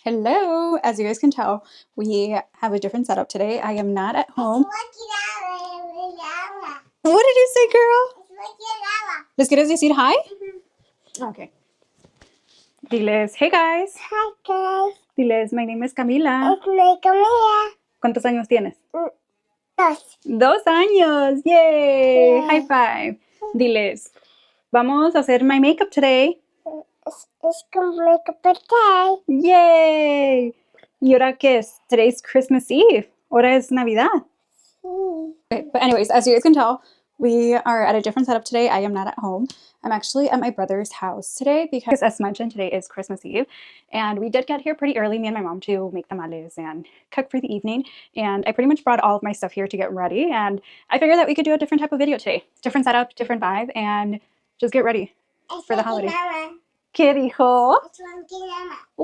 Hello! As you guys can tell, we have a different setup today. I am not at home. What did you say, girl? ¿Les quieres decir hi? Okay. Diles, hey guys. Hi guys. Diles, my name is Camila. It's me, Camila. ¿Cuántos años tienes? Dos. 2 años. Yay! High five. Diles, vamos a hacer my makeup today. It's gonna make a birthday. Yay! ¿Y ahora qué es? Today's Christmas Eve. Ahora es Navidad. Okay, but anyways, as you guys can tell, we are at a different setup today. I am not at home. I'm actually at my brother's house today because, as mentioned, today is Christmas Eve. And we did get here pretty early, me and my mom, to make tamales and cook for the evening. And I pretty much brought all of my stuff here to get ready. And I figured that we could do a different type of video today. Different setup, different vibe, and just get ready for the holiday. ¿Qué dijo?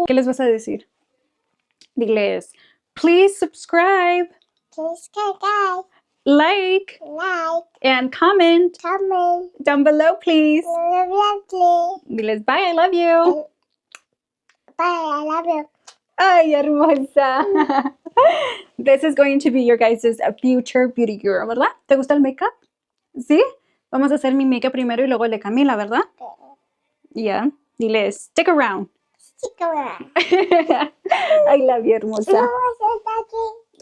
¿Qué les vas a decir? Diles, please subscribe, Please guys. like, and comment down below, please. Diles, bye, I love you. Bye, I love you. Ay, hermosa. This is going to be your guys' future beauty guru, ¿verdad? ¿Te gusta el makeup? ¿Sí? Vamos a hacer mi makeup primero y luego el de Camila, ¿verdad? Yeah. Diles, stick around. Stick around. I love you, hermosa.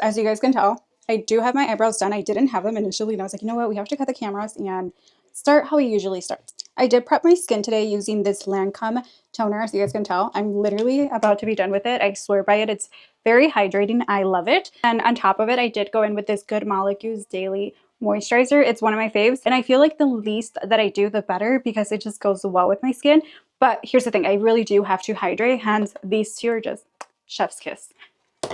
As you guys can tell, I do have my eyebrows done. I didn't have them initially, and I was like, you know what? We have to cut the cameras and start how we usually start. I did prep my skin today using this Lancome toner, as you guys can tell. I'm literally about to be done with it. I swear by it. It's very hydrating. I love it. And on top of it, I did go in with this Good Molecules Daily Moisturizer. It's one of my faves. And I feel like the least that I do, the better, because it just goes well with my skin. But here's the thing. I really do have to hydrate. Hence, these two are just chef's kiss.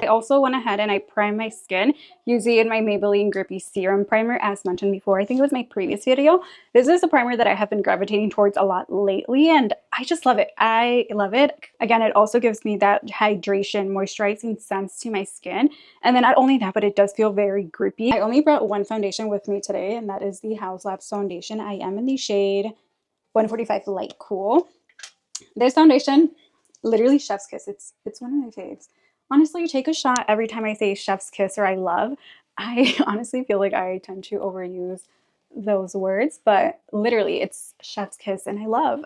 I also went ahead and I primed my skin using my Maybelline Grippy Serum Primer, as mentioned before. I think it was my previous video. This is a primer that I have been gravitating towards a lot lately, and I just love it. I love it. Again, it also gives me that hydration, moisturizing sense to my skin. And then not only that, but it does feel very grippy. I only brought one foundation with me today, and that is the House Labs foundation. I am in the shade 145 Light Cool. This foundation, literally chef's kiss. It's one of my faves. Honestly, take a shot every time I say chef's kiss or I love. I honestly feel like I tend to overuse those words, but literally it's chef's kiss and I love.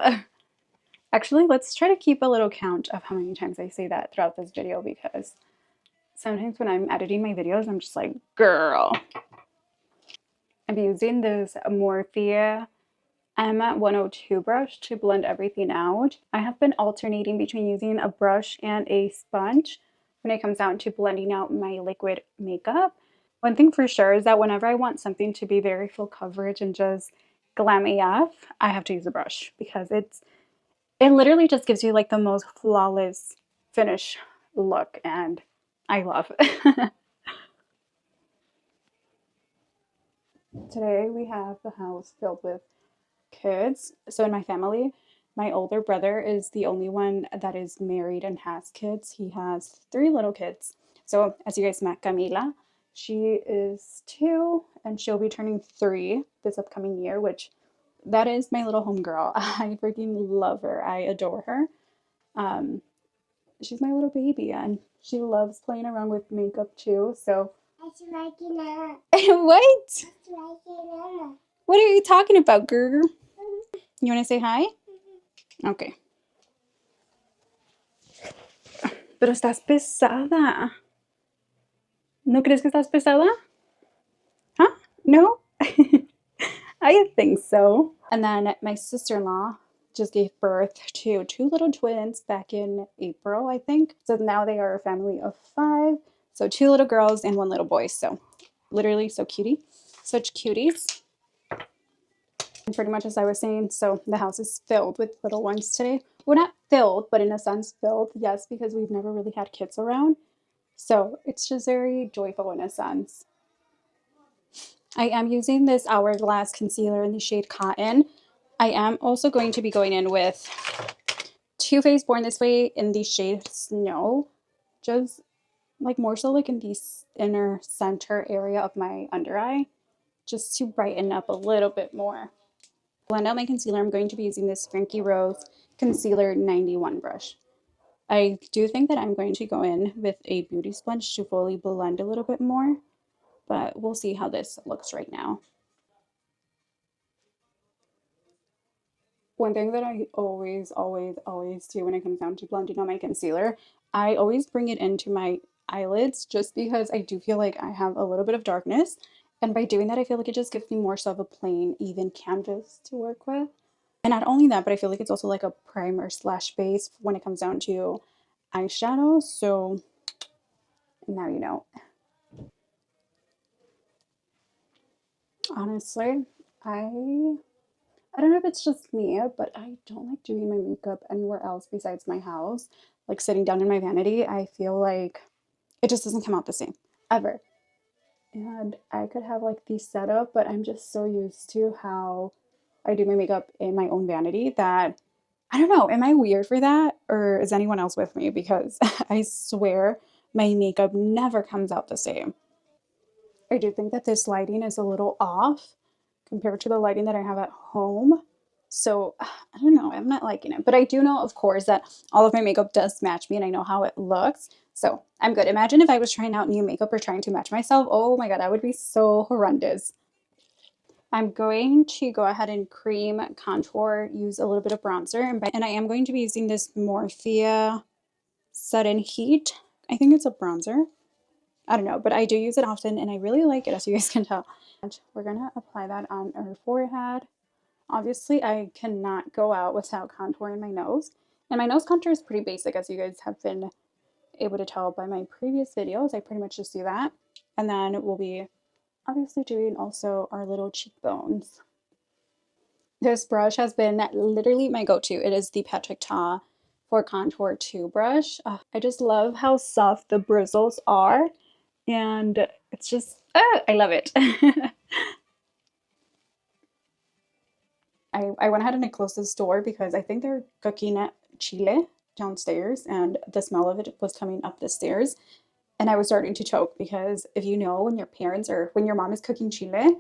Actually, let's try to keep a little count of how many times I say that throughout this video, because sometimes when I'm editing my videos, I'm just like, girl. I'm using this Morphe M102 brush to blend everything out. I have been alternating between using a brush and a sponge when it comes down to blending out my liquid makeup. One thing for sure is that whenever I want something to be very full coverage and just glam AF, I have to use a brush, because it literally just gives you like the most flawless finish look, and I love it. Today we have the house filled with kids. So in my family, my older brother is the only one that is married and has kids. He has 3 little kids. So as you guys met Camila, she is 2 and she'll be turning 3 this upcoming year, which that is my little homegirl. I freaking love her. I adore her. She's my little baby and she loves playing around with makeup too. So what? What are you talking about, girl? You want to say hi? Okay. Pero estás pesada. ¿No crees que estás pesada? Huh? No? I think so. And then my sister-in-law just gave birth to 2 little twins back in April, I think. So now they are a family of 5. So 2 little girls and 1 little boy. So literally so cutie. Such cuties. And pretty much as I was saying, so the house is filled with little ones today. Well, not filled, but in a sense filled, yes, because we've never really had kids around. So it's just very joyful in a sense. I am using this Hourglass concealer in the shade Cotton. I am also going to be going in with Too Faced Born This Way in the shade Snow. Just like more so like in the inner center area of my under eye, just to brighten up a little bit more. Blend out my concealer, I'm going to be using this Frankie Rose Concealer 91 brush. I do think that I'm going to go in with a beauty sponge to fully blend a little bit more, but we'll see how this looks right now. One thing that I always do when it comes down to blending on my concealer, I always bring it into my eyelids just because I do feel like I have a little bit of darkness. And by doing that, I feel like it just gives me more so of a plain, even canvas to work with. And not only that, but I feel like it's also like a primer slash base when it comes down to eyeshadow. So now you know. Honestly, I I don't know if it's just me, but I don't like doing my makeup anywhere else besides my house. Like sitting down in my vanity, I feel like it just doesn't come out the same ever. And I could have like the setup, but I'm just so used to how I do my makeup in my own vanity that I don't know. Am I weird for that? Or is anyone else with me? Because I swear my makeup never comes out the same. I do think that this lighting is a little off compared to the lighting that I have at home. So I don't know, I'm not liking it. But I do know, of course, that all of my makeup does match me and I know how it looks. So I'm good. Imagine if I was trying out new makeup or trying to match myself. Oh my God, that would be so horrendous. I'm going to go ahead and cream contour, use a little bit of bronzer, and I am going to be using this Morphe Sudden Heat. I think it's a bronzer. I don't know, but I do use it often and I really like it, as you guys can tell. And we're gonna apply that on our forehead. Obviously, I cannot go out without contouring my nose. And my nose contour is pretty basic, as you guys have been able to tell by my previous videos. I pretty much just do that. And then we'll be obviously doing also our little cheekbones. This brush has been literally my go-to. It is the Patrick Ta for Contour 2 brush. I just love how soft the bristles are. And it's just, I love it. I went ahead and I closed the store because I think they're cooking at chile downstairs and the smell of it was coming up the stairs. And I was starting to choke because if you know, when your parents or when your mom is cooking chile,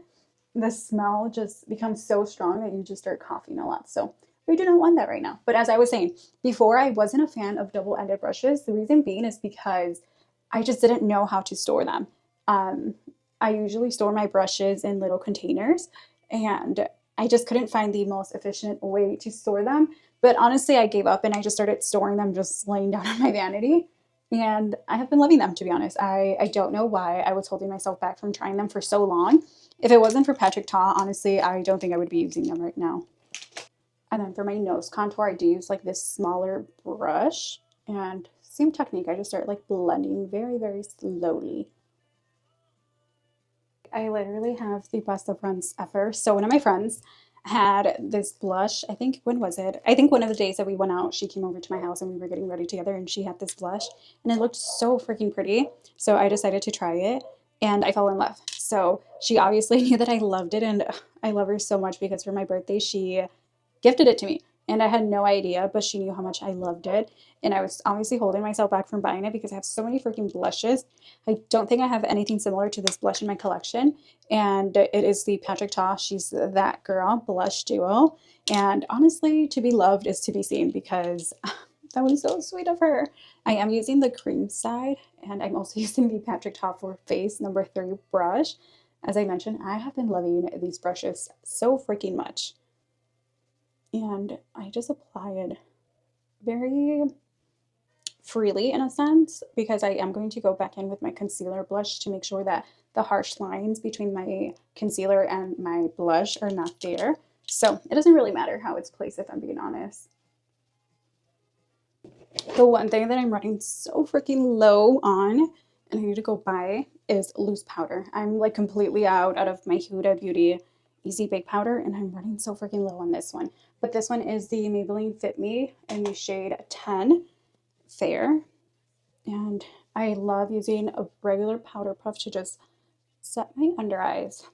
the smell just becomes so strong that you just start coughing a lot. So we do not want that right now. But as I was saying, before I wasn't a fan of double-ended brushes. The reason being is because I just didn't know how to store them. Um, I usually store my brushes in little containers and I just couldn't find the most efficient way to store them. But honestly, I gave up and I just started storing them just laying down on my vanity. And I have been loving them, to be honest. I don't know why I was holding myself back from trying them for so long. If it wasn't for Patrick Ta, honestly, I don't think I would be using them right now. And then for my nose contour, I do use like this smaller brush. And same technique, I just start like blending very, very slowly. I literally have the best of friends ever. So one of my friends had this blush. I think, when was it? I think one of the days that we went out, she came over to my house and we were getting ready together and she had this blush and it looked so freaking pretty. So I decided to try it and I fell in love. So she obviously knew that I loved it and I love her so much because for my birthday, she gifted it to me. And I had no idea, but she knew how much I loved it. And I was obviously holding myself back from buying it because I have so many freaking blushes. I don't think I have anything similar to this blush in my collection. And it is the Patrick Ta She's That Girl blush duo. And honestly, to be loved is to be seen because that was so sweet of her. I am using the cream side and I'm also using the Patrick Ta for Face number 3 brush. As I mentioned, I have been loving these brushes so freaking much. And I just apply it very freely in a sense because I am going to go back in with my concealer blush to make sure that the harsh lines between my concealer and my blush are not there. So it doesn't really matter how it's placed, if I'm being honest. The one thing that I'm running so freaking low on and I need to go buy is loose powder. I'm like completely out of my Huda Beauty Easy Bake Powder and I'm running so freaking low on this one. But this one is the Maybelline Fit Me in the shade 10 Fair. And I love using a regular powder puff to just set my under eyes.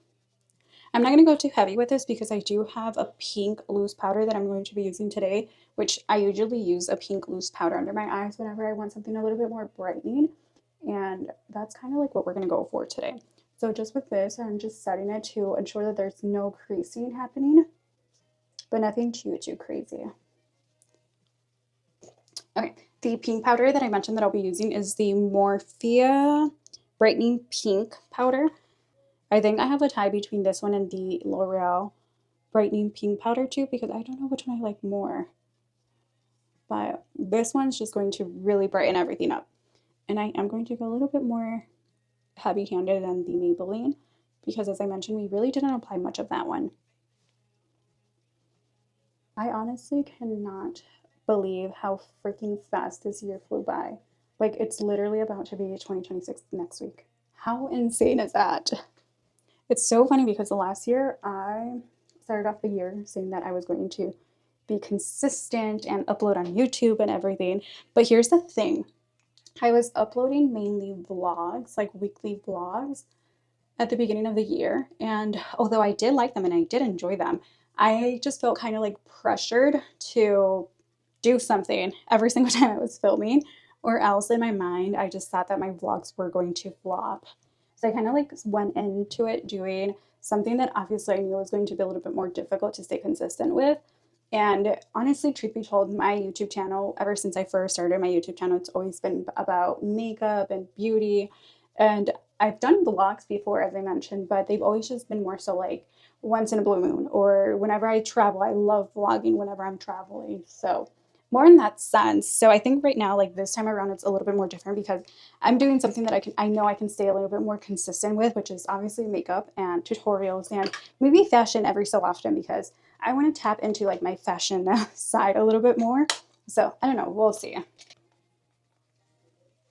I'm not going to go too heavy with this because I do have a pink loose powder that I'm going to be using today, which I usually use a pink loose powder under my eyes whenever I want something a little bit more brightening. And that's kind of like what we're going to go for today. So just with this, I'm just setting it to ensure that there's no creasing happening, but nothing too crazy. Okay, The pink powder that I mentioned that I'll be using is the Morphe Brightening Pink powder. I think I have a tie between this one and the L'Oreal Brightening Pink powder too, because I don't know which one I like more. But this one's just going to really brighten everything up. And I am going to go a little bit more heavy-handed than the Maybelline, because as I mentioned, we really didn't apply much of that one. I honestly cannot believe how freaking fast this year flew by. Like, it's literally about to be 2026 next week. How insane is that? It's so funny because the last year I started off the year saying that I was going to be consistent and upload on YouTube and everything. But here's the thing, I was uploading mainly vlogs, like weekly vlogs at the beginning of the year. And although I did like them and I did enjoy them, I just felt kind of like pressured to do something every single time I was filming, or else in my mind, I just thought that my vlogs were going to flop. So I kind of like went into it doing something that obviously I knew was going to be a little bit more difficult to stay consistent with. And honestly, truth be told, my YouTube channel, ever since I first started my YouTube channel, it's always been about makeup and beauty. And I've done vlogs before, as I mentioned, but they've always just been more so like once in a blue moon or whenever I travel. I love vlogging whenever I'm traveling. So more in that sense. So I think right now, like this time around, it's a little bit more different because I'm doing something that I know I can stay a little bit more consistent with, which is obviously makeup and tutorials and maybe fashion every so often, because I want to tap into like my fashion side a little bit more. So I don't know, we'll see.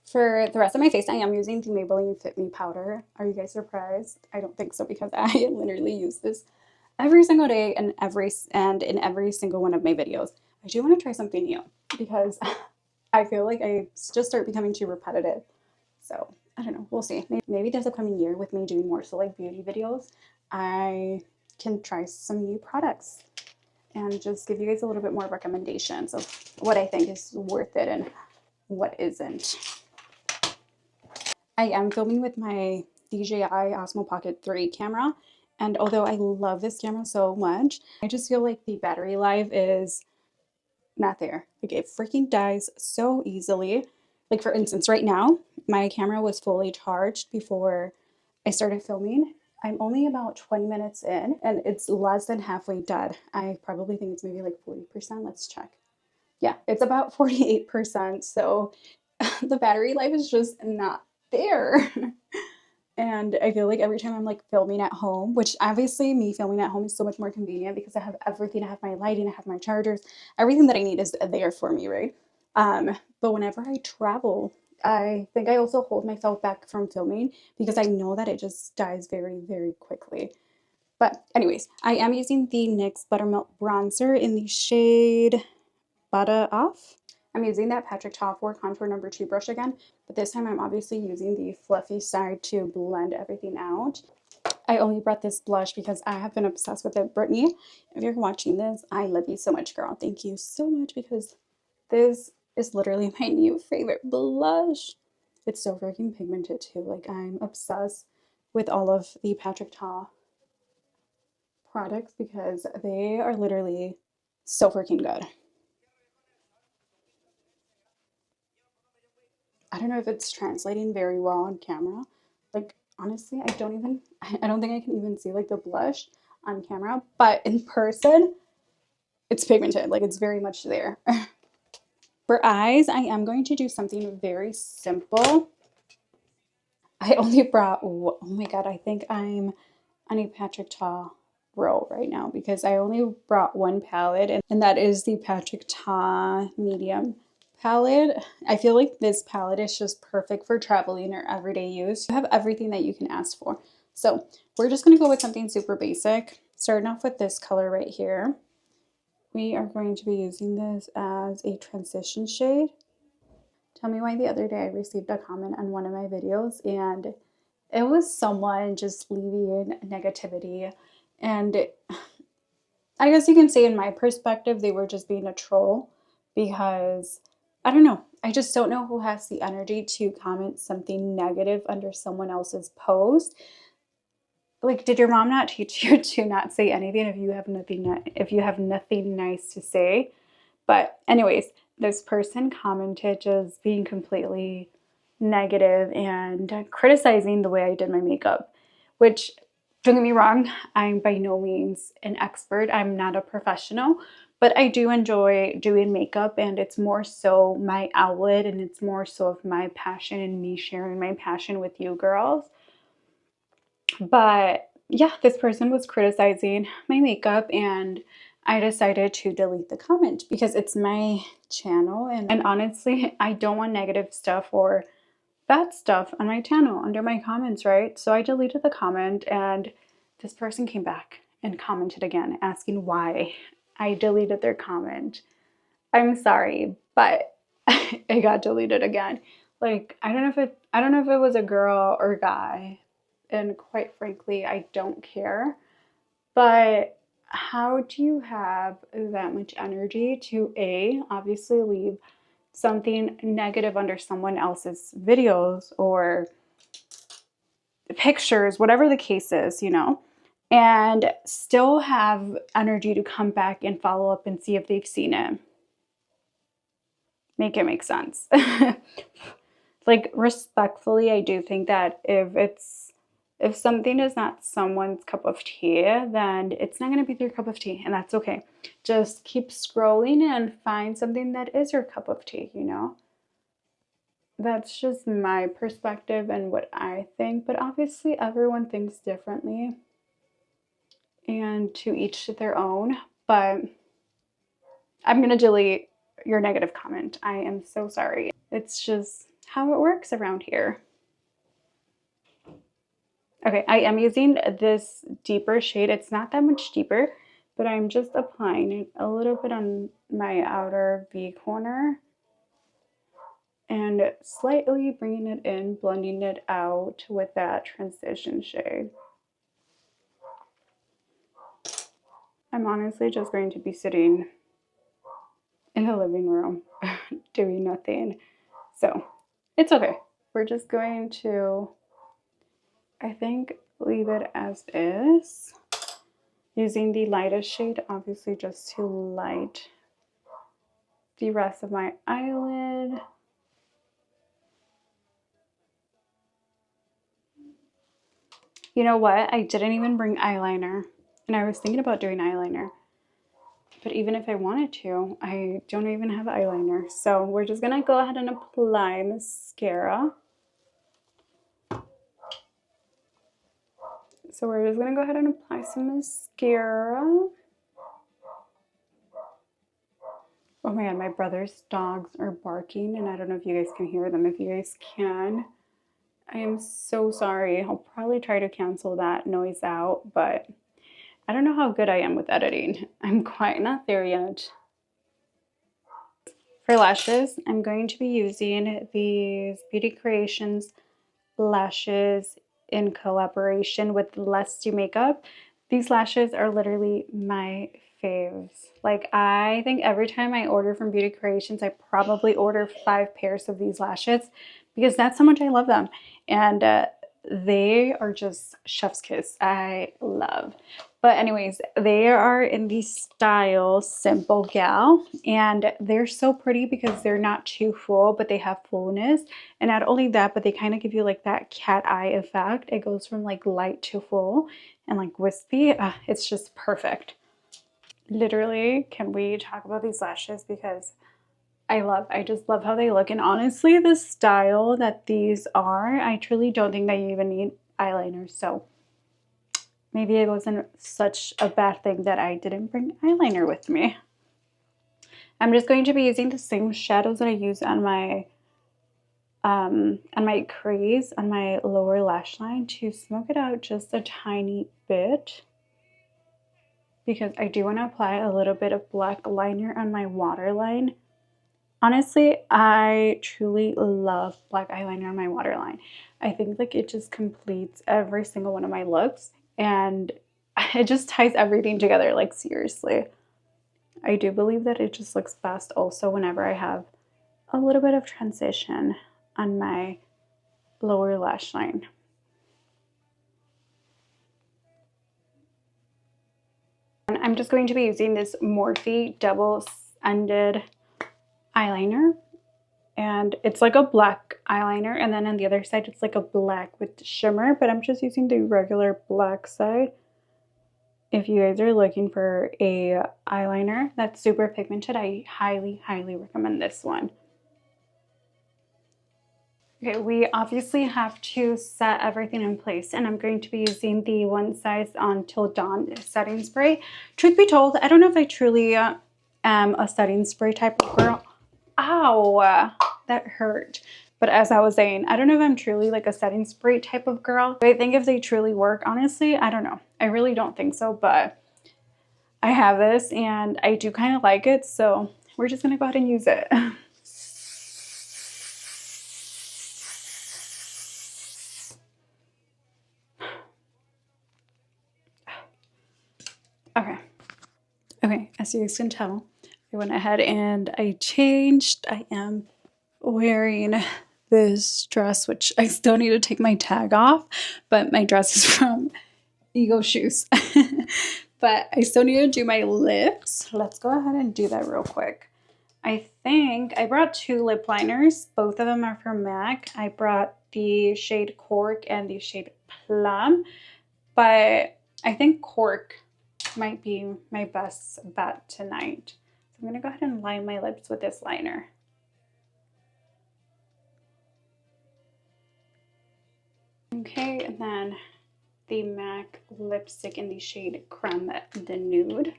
For the rest of my face, I am using the Maybelline Fit Me powder. Are you guys surprised? I don't think so, because I literally use this every single day and in every single one of my videos. I do want to try something new because I feel like I just start becoming too repetitive. So I don't know. We'll see. Maybe this upcoming year, with me doing more so like beauty videos, I can try some new products and just give you guys a little bit more recommendations of what I think is worth it and what isn't. I am filming with my DJI Osmo Pocket 3 camera, and although I love this camera so much, I just feel like the battery life is not there. Like, it freaking dies so easily. Like, for instance, right now, my camera was fully charged before I started filming. I'm only about 20 minutes in, and it's less than halfway dead. I probably think it's maybe like 40%. Let's check. Yeah, it's about 48%. So the battery life is just not there. And I feel like every time I'm like filming at home, which obviously me filming at home is so much more convenient because I have everything. I have my lighting, I have my chargers, everything that I need is there for me, right? But whenever I travel, I think I also hold myself back from filming because I know that it just dies very, very quickly. But anyways, I am using the NYX Buttermilk Bronzer in the shade Butter Off. I'm using that Patrick Ta Contour number 2 brush again, but this time I'm obviously using the fluffy side to blend everything out. I only brought this blush because I have been obsessed with it. Brittany, if you're watching this, I love you so much, girl. Thank you so much, because this is literally my new favorite blush. It's so freaking pigmented too. Like, I'm obsessed with all of the Patrick Ta products because they are literally so freaking good. I don't know if it's translating very well on camera. Like, honestly, I don't think I can even see like the blush on camera, but in person, it's pigmented. Like, it's very much there. For eyes, I am going to do something very simple. I only brought, oh my God, I think I'm on a Patrick Ta roll right now because I only brought one palette, and that is the Patrick Ta medium palette. I feel like this palette is just perfect for traveling or everyday use. You have everything that you can ask for. So we're just going to go with something super basic. Starting off with this color right here. We are going to be using this as a transition shade. Tell me why the other day I received a comment on one of my videos, and it was someone just leaving negativity. And I guess you can say, in my perspective, they were just being a troll because I don't know. I just don't know who has the energy to comment something negative under someone else's post. Like, did your mom not teach you to not say anything if you have nothing nice to say? But anyways, this person commented just being completely negative and criticizing the way I did my makeup, which, don't get me wrong, I'm by no means an expert. I'm not a professional, but I do enjoy doing makeup, and it's more so my outlet, and it's more so of my passion and me sharing my passion with you girls. But yeah, this person was criticizing my makeup, and I decided to delete the comment because it's my channel, and honestly, I don't want negative stuff or bad stuff on my channel under my comments, right? So I deleted the comment, and this person came back and commented again asking why I deleted their comment. I'm sorry, but it got deleted again. Like, I don't know if it was a girl or guy, and quite frankly, I don't care. But how do you have that much energy to obviously leave something negative under someone else's videos or pictures, whatever the case is, and still have energy to come back and follow up and see if they've seen it? Make it make sense. Like, respectfully, I do think that if something is not someone's cup of tea, then it's not going to be their cup of tea, and that's okay. Just keep scrolling and find something that is your cup of tea, That's just my perspective and what I think, but obviously everyone thinks differently, and to each their own. But I'm going to delete your negative comment. I am so sorry. It's just how it works around here. Okay, I am using this deeper shade. It's not that much deeper, but I'm just applying it a little bit on my outer V corner and slightly bringing it in, blending it out with that transition shade. I'm honestly just going to be sitting in the living room doing nothing. So it's okay. We're just going to, I think, leave it as is. Using the lightest shade, obviously, just to light the rest of my eyelid. You know what? I didn't even bring eyeliner, and I was thinking about doing eyeliner. But even if I wanted to, I don't even have eyeliner. So we're just gonna go ahead and apply mascara. So we're just gonna go ahead and apply some mascara. Oh my god, my brother's dogs are barking, and I don't know if you guys can hear them. If you guys can, I am so sorry. I'll probably try to cancel that noise out, but I don't know how good I am with editing. I'm quite not there yet. For lashes, I'm going to be using these Beauty Creations lashes in collaboration with Let's Do Makeup. These lashes are literally my faves. Like, I think every time I order from Beauty Creations, I probably order 5 pairs of these lashes because that's how much I love them. And they are just chef's kiss. I love. But anyways, they are in the style Simple Gal, and they're so pretty because they're not too full, but they have fullness. And not only that, but they kind of give you like that cat eye effect. It goes from like light to full and like wispy. It's just perfect. Literally, can we talk about these lashes? Because I just love how they look. And honestly, the style that these are, I truly don't think that you even need eyeliner. So maybe it wasn't such a bad thing that I didn't bring eyeliner with me. I'm just going to be using the same shadows that I use on my crease, on my lower lash line, to smoke it out just a tiny bit, because I do want to apply a little bit of black liner on my waterline. Honestly, I truly love black eyeliner on my waterline. I think like it just completes every single one of my looks, and it just ties everything together, like seriously. I do believe that it just looks best also whenever I have a little bit of transition on my lower lash line. And I'm just going to be using this Morphe double-ended eyeliner, and it's like a black eyeliner, and then on the other side it's like a black with shimmer, but I'm just using the regular black side. If you guys are looking for a eyeliner that's super pigmented, I highly recommend this one. Okay, we obviously have to set everything in place, and I'm going to be using the One Size Until Dawn setting spray. Truth be told, I don't know if I truly am a setting spray type of girl. Ow, that hurt. But as I was saying, I don't know if I'm truly like a setting spray type of girl. But I think if they truly work, honestly, I don't know. I really don't think so, but I have this and I do kind of like it, so we're just gonna go ahead and use it. Okay, as you guys can tell, I went ahead and I changed. I am wearing this dress, which I still need to take my tag off, but my dress is from Ego Shoes. But I still need to do my lips. Let's go ahead and do that real quick. I think I brought 2 lip liners. Both of them are from MAC. I brought the shade Cork and the shade Plum, but I think Cork might be my best bet tonight. So I'm going to go ahead and line my lips with this liner. Okay, and then the MAC lipstick in the shade Creme de Nude.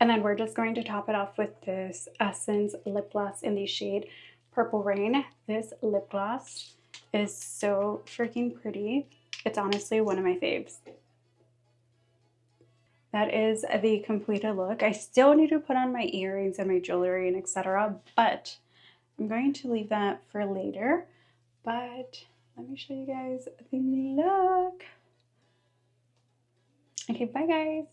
And then we're just going to top it off with this Essence lip gloss in the shade Purple Rain. This lip gloss is so freaking pretty. It's honestly one of my faves. That is the completed look. I still need to put on my earrings and my jewelry and etc., but I'm going to leave that for later. But let me show you guys the look. Okay, bye guys.